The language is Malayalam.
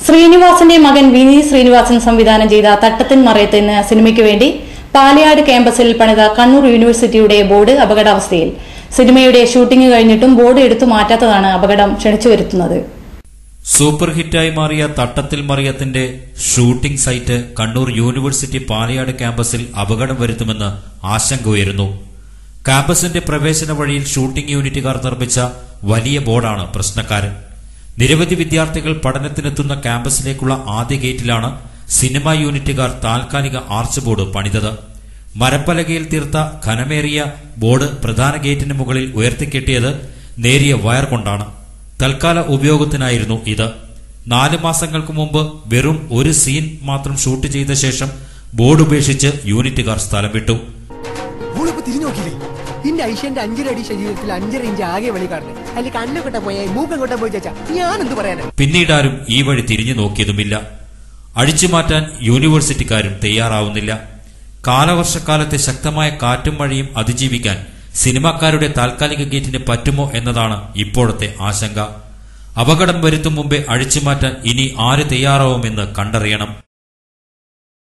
ശ്രീനിവാസന്റെ മകൻ വിനീത് ശ്രീനിവാസൻ സംവിധാനം ചെയ്ത തട്ടത്തിൻ മറയത്ത് എന്ന സിനിമയ്ക്ക് വേണ്ടി പാലയാട് ക്യാമ്പസിൽ പണിത കണ്ണൂർ യൂണിവേഴ്സിറ്റിയുടെ ബോർഡ് അപകടാവസ്ഥയിൽ. സിനിമയുടെ ഷൂട്ടിംഗ് കഴിഞ്ഞിട്ടും ബോർഡ് എടുത്തു മാറ്റാത്തതാണ് അപകടം ക്ഷണിച്ചു വരുത്തുന്നത്. സൂപ്പർ ഹിറ്റായി മാറിയ തട്ടത്തിൽ മറിയത്തിന്റെ shooting site Kannur university Palayad ക്യാമ്പസിൽ അപകടം വരുത്തുമെന്ന് ആശങ്ക ഉയരുന്നു. ക്യാമ്പസിന്റെ പ്രവേശന വഴിയിൽ ഷൂട്ടിംഗ് യൂണിറ്റുകാർ നിർമ്മിച്ച വലിയ ബോർഡാണ് പ്രശ്നക്കാരൻ. നിരവധി വിദ്യാർത്ഥികൾ പഠനത്തിനെത്തുന്ന ക്യാമ്പസിലേക്കുള്ള ആദ്യ ഗേറ്റിലാണ് സിനിമാ യൂണിറ്റുകാർ താൽക്കാലിക ആർച്ച് ബോർഡ് പണിതത്. മരപ്പലകയിൽ തീർത്ത ഘനമേറിയ ബോർഡ് പ്രധാന ഗേറ്റിന് മുകളിൽ ഉയർത്തിക്കെട്ടിയത് നേരിയ വയർ കൊണ്ടാണ്. തൽക്കാല ഉപയോഗത്തിനായിരുന്നു ഇത്. 4 മാസങ്ങൾക്ക് മുമ്പ് വെറും ഒരു സീൻ മാത്രം ഷൂട്ട് ചെയ്ത ശേഷം ബോർഡ് ഉപേക്ഷിച്ച് യൂണിറ്റുകാർ സ്ഥലം വിട്ടു. പിന്നീടാരും ഈ വഴി തിരിഞ്ഞു നോക്കിയതുമില്ല. അഴിച്ചുമാറ്റാൻ യൂണിവേഴ്സിറ്റിക്കാരും തയ്യാറാവുന്നില്ല. കാലവർഷക്കാലത്തെ ശക്തമായ കാറ്റും മഴയും അതിജീവിക്കാൻ സിനിമാക്കാരുടെ താൽക്കാലിക ഗേറ്റിന് പറ്റുമോ എന്നതാണ് ഇപ്പോഴത്തെ ആശങ്ക. അപകടം വരുത്തും മുമ്പേ അഴിച്ചുമാറ്റാൻ ഇനി ആര് തയ്യാറാവുമെന്ന് കണ്ടറിയണം.